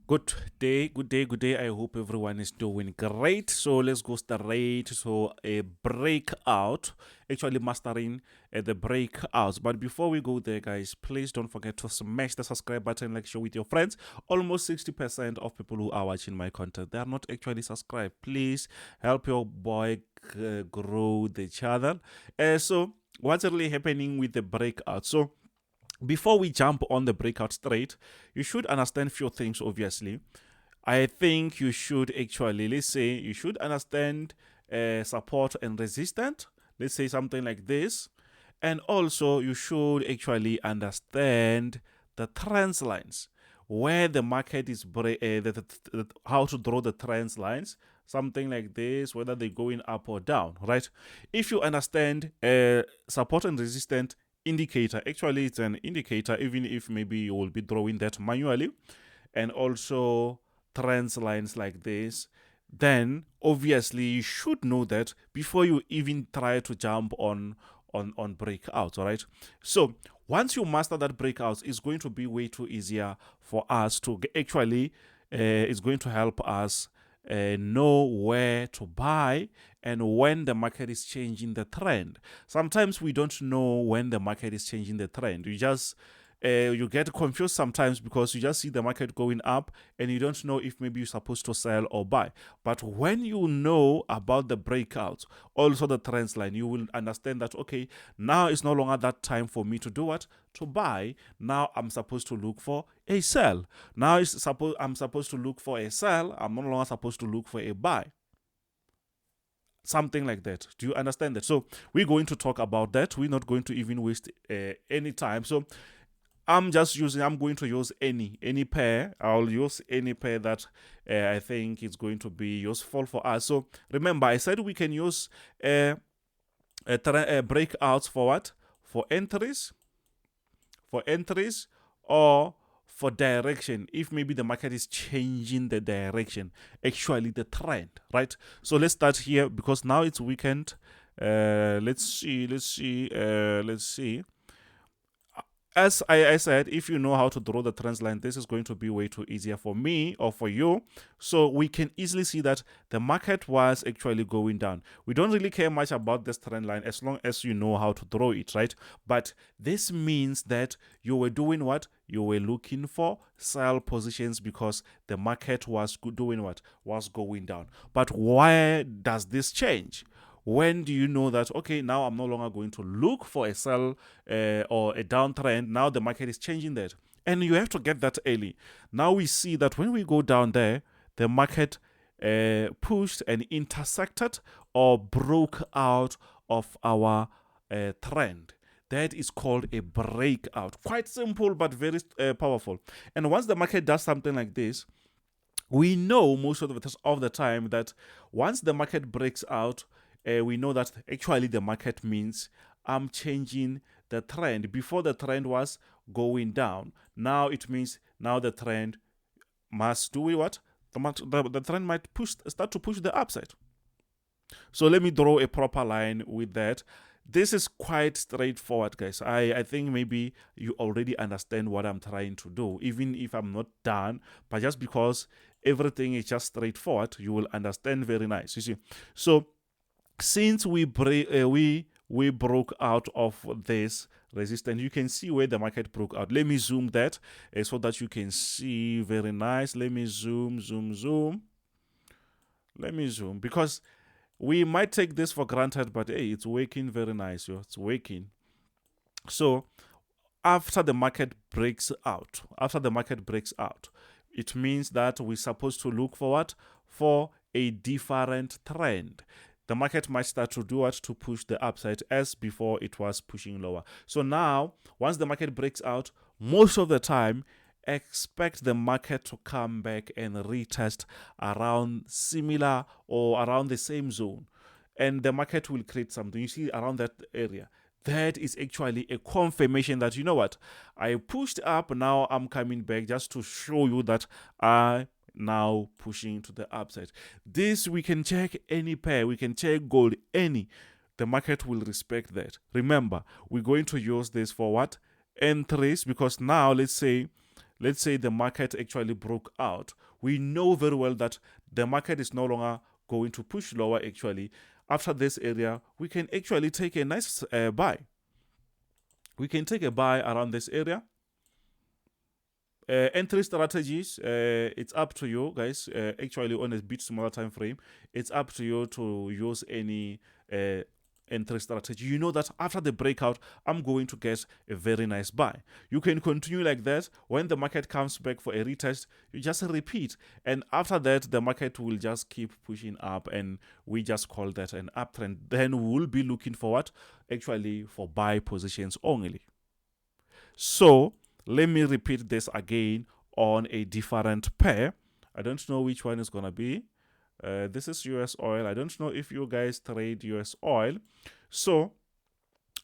Good day, good day, good day. I hope everyone is doing great. So let's go straight to a breakout, actually mastering the breakouts. But before we go there, guys, please don't forget to smash the subscribe button, like share with your friends. Almost 60% of people who are watching my content, they are not actually subscribed. Please help your boy grow the channel. So what's really happening with the breakout? So before we jump on the breakout straight, you should understand few things. Obviously, I think you should actually, let's say, you should understand support and resistance. Let's say something like this, and also you should actually understand the trend lines, where the market is how to draw the trend lines, something like this, whether they're going up or down, right? If you understand support and resistance indicator, actually it's an indicator, even if maybe you will be drawing that manually, and also trend lines like this, then obviously you should know that before you even try to jump on breakouts. All right, so once you master that breakouts, it's going to be way too easier for us to actually it's going to help us know where to buy and when the market is changing the trend. Sometimes we don't know when the market is changing the trend. You get confused sometimes because you just see the market going up and you don't know if maybe you're supposed to sell or buy. But when you know about the breakouts, also the trends line, you will understand that, okay, now it's no longer that time for me to do what? To buy. Now I'm supposed to look for a sell. Now I'm supposed to look for a sell. I'm no longer supposed to look for a buy. Something like that. Do you understand that? So we're going to talk about that. We're not going to even waste any time. So I'm going to use any pair. I'll use any pair that I think is going to be useful for us. So remember, I said we can use breakouts for what? For entries, or for direction. If maybe the market is changing the direction, actually the trend, right? So let's start here because now it's weekend. Let's see. As I said, if you know how to draw the trend line, this is going to be way too easier for me or for you. So we can easily see that the market was actually going down. We don't really care much about this trend line as long as you know how to draw it, right? But this means that you were doing what? You were looking for sell positions because the market was doing what? Was going down. But why does this change? When do you know that, okay, now I'm no longer going to look for a sell or a downtrend? Now the market is changing that. And you have to get that early. Now we see that when we go down there, the market pushed and intersected or broke out of our trend. That is called a breakout. Quite simple, but very powerful. And once the market does something like this, we know most of the time that once the market breaks out, we know that actually the market means I'm changing the trend. Before the trend was going down. Now it means now the trend must do what? The trend might start to push the upside. So let me draw a proper line with that. This is quite straightforward, guys. I think maybe you already understand what I'm trying to do, even if I'm not done. But just because everything is just straightforward, you will understand very nice. You see, so since we broke out of this resistance, you can see where the market broke out. Let me zoom that so that you can see very nice. Let me zoom. Let me zoom because we might take this for granted, but hey, it's working very nice. Yo. It's working. So after the market breaks out, it means that we're supposed to look for what? For a different trend. The market might start to do what? To push the upside as before it was pushing lower. So now, once the market breaks out, most of the time, expect the market to come back and retest around similar or around the same zone. And the market will create something. You see around that area. That is actually a confirmation that, you know what? I pushed up, now I'm coming back just to show you that I now pushing to the upside. This we can check any pair, we can check gold, any. The market will respect that. Remember, we're going to use this for what? Entries, because now let's say let's say the market actually broke out, we know very well that the market is no longer going to push lower. Actually, after this area, we can actually take a nice buy. We can take a buy around this area. Entry strategies, it's up to you guys. Actually, on a bit smaller time frame, it's up to you to use any entry strategy. You know that after the breakout, I'm going to get a very nice buy. You can continue like that. When the market comes back for a retest, you just repeat, and after that the market will just keep pushing up, and we just call that an uptrend. Then we'll be looking forward actually for buy positions only. So let me repeat this again on a different pair. I don't know which one is gonna be. This is US oil. I don't know if you guys trade US oil. So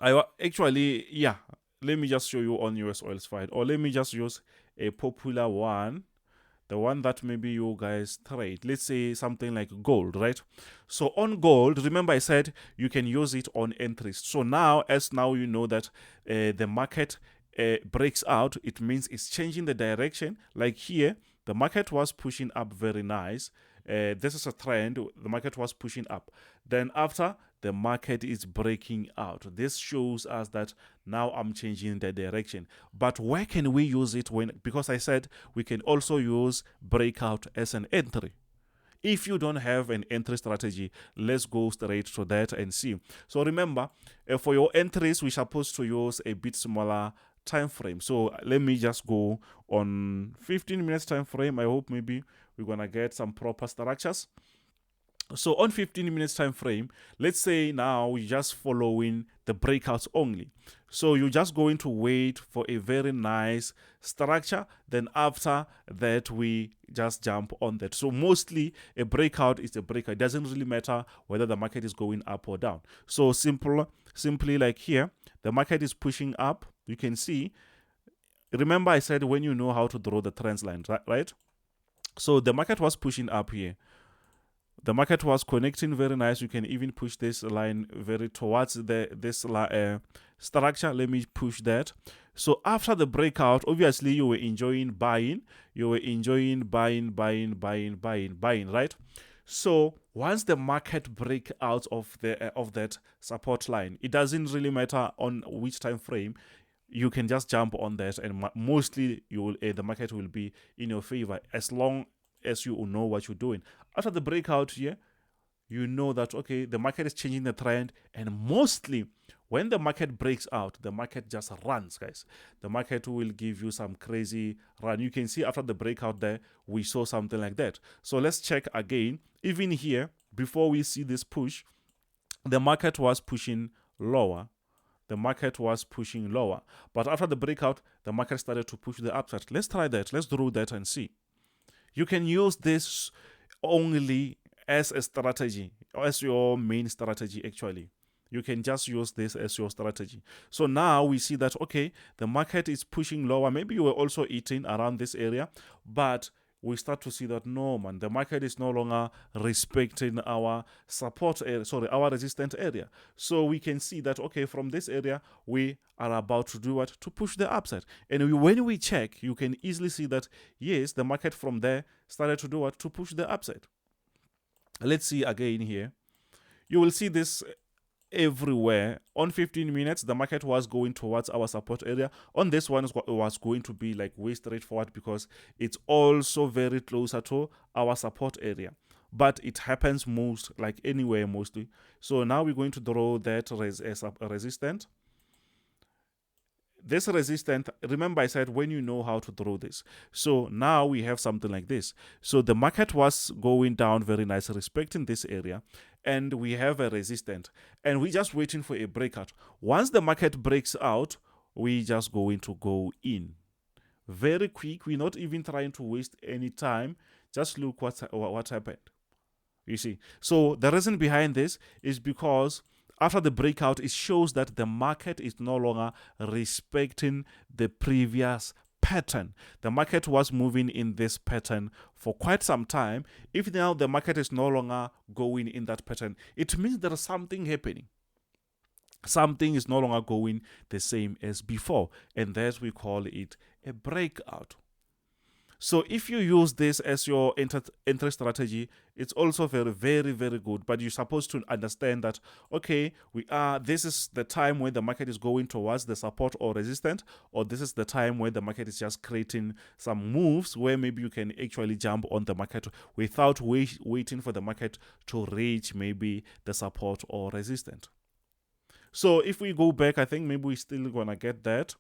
actually, yeah, let me just show you on US oil's file, or let me just use a popular one, the one that maybe you guys trade. Let's say something like gold, right? So on gold, remember I said you can use it on entries. So now you know that the market breaks out, it means it's changing the direction. Like here, the market was pushing up very nice. This is a trend. The market was pushing up. Then after, the market is breaking out. This shows us that now I'm changing the direction. But where can we use it? Because I said we can also use breakout as an entry. If you don't have an entry strategy, let's go straight to that and see. So remember, for your entries, we're supposed to use a bit smaller time frame. So let me just go on 15 minutes time frame. I hope maybe we're gonna get some proper structures. So on 15 minutes time frame, let's say now we're just following the breakouts only. So you're just going to wait for a very nice structure. Then after that, we just jump on that. So mostly a breakout is a breakout. It doesn't really matter whether the market is going up or down. So simply like here, the market is pushing up. You can see, remember I said when you know how to draw the trend line, right? So the market was pushing up here. The market was connecting very nice. You can even push this line very towards this structure. Let me push that. So after the breakout, obviously you were enjoying buying. You were enjoying buying, right? So once the market break out of that support line, it doesn't really matter on which time frame. You can just jump on that, and mostly the market will be in your favor as long as you know what you're doing. After the breakout here, you know that, okay, the market is changing the trend, and mostly when the market breaks out, the market just runs, guys. The market will give you some crazy run. You can see after the breakout there, we saw something like that. So let's check again. Even here, before we see this push, the market was pushing lower. The market was pushing lower. But after the breakout, the market started to push the upside. Let's try that. Let's draw that and see. You can use this only as a strategy, as your main strategy actually. You can just use this as your strategy. So now we see that, okay, the market is pushing lower. Maybe you were also eating around this area, but we start to see that, no, man, the market is no longer respecting our support area, our resistance area. So we can see that, okay, from this area, we are about to do what? To push the upside. And when we check, you can easily see that, yes, the market from there started to do what? To push the upside. Let's see again here. You will see this everywhere. On 15 minutes, the market was going towards our support area. On this one, it was going to be like way straightforward because it's also very closer to our support area. But it happens most, like anywhere mostly. So now we're going to draw that resistance. This resistance, remember I said when you know how to draw this. So now we have something like this. So the market was going down very nice, respecting this area. And we have a resistance. And we're just waiting for a breakout. Once the market breaks out, we just going to go in. Very quick. We're not even trying to waste any time. Just look what happened. You see. So the reason behind this is because after the breakout, it shows that the market is no longer respecting the previous pattern. The market was moving in this pattern for quite some time. If now the market is no longer going in that pattern, it means there is something happening. Something is no longer going the same as before. And that we call it a breakout. So if you use this as your entry strategy, it's also very, very, very good. But you're supposed to understand that, okay, this is the time when the market is going towards the support or resistance, or this is the time where the market is just creating some moves where maybe you can actually jump on the market without waiting for the market to reach maybe the support or resistance. So if we go back, I think maybe we're still gonna get that.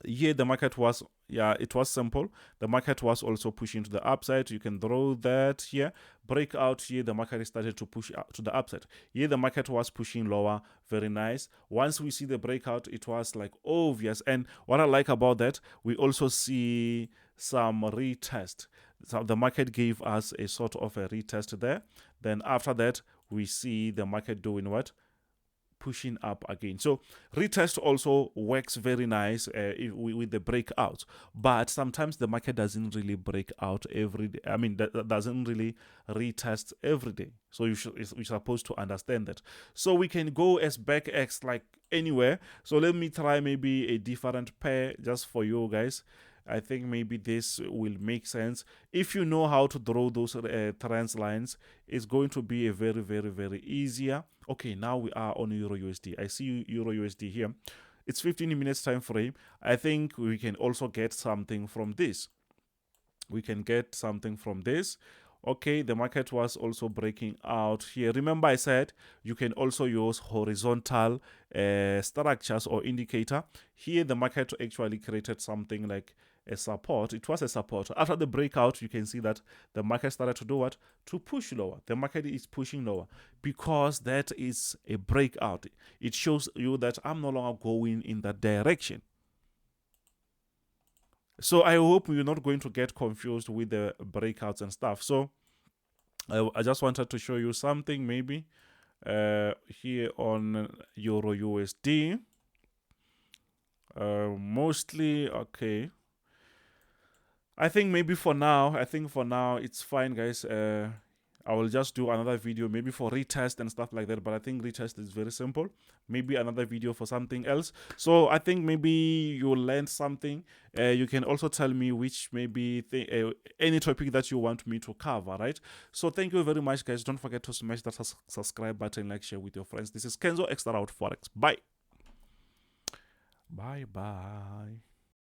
Here the market was, yeah, it was simple. The market was also pushing to the upside. You can draw that here. Breakout here, the market started to push up to the upside. Here the market was pushing lower. Very nice. Once we see the breakout, it was like obvious. And what I like about that, we also see some retest. So the market gave us a sort of a retest there. Then after that, we see the market doing what? Pushing up again. So retest also works very nice with the breakout, but sometimes the market doesn't really break out every day. I mean, that doesn't really retest every day. So you're supposed to understand that. So we can go as back X like anywhere. So let me try maybe a different pair just for you guys. I think maybe this will make sense. If you know how to draw those trend lines, it's going to be a very, very, very easier. Okay, now we are on Euro USD. I see Euro USD here. It's 15 minutes time frame. I think we can also get something from this. We can get something from this. Okay, the market was also breaking out here. Remember I said you can also use horizontal structures or indicator. Here the market actually created something like a support. It was a support. After the breakout, you can see that the market started to do what? To push lower. The market is pushing lower because that is a breakout. It shows you that I'm no longer going in that direction. So I hope you're not going to get confused with the breakouts and stuff. So I just wanted to show you something maybe here on Euro USD. Mostly, okay. I think maybe for now, it's fine, guys. I will just do another video maybe for retest and stuff like that, but I think retest is very simple. Maybe another video for something else. So I think maybe you learned something. You can also tell me which maybe any topic that you want me to cover, right? So thank you very much, guys. Don't forget to smash that subscribe button, like, share with your friends. This is Kenzo Xtrahot Forex. Bye. Bye.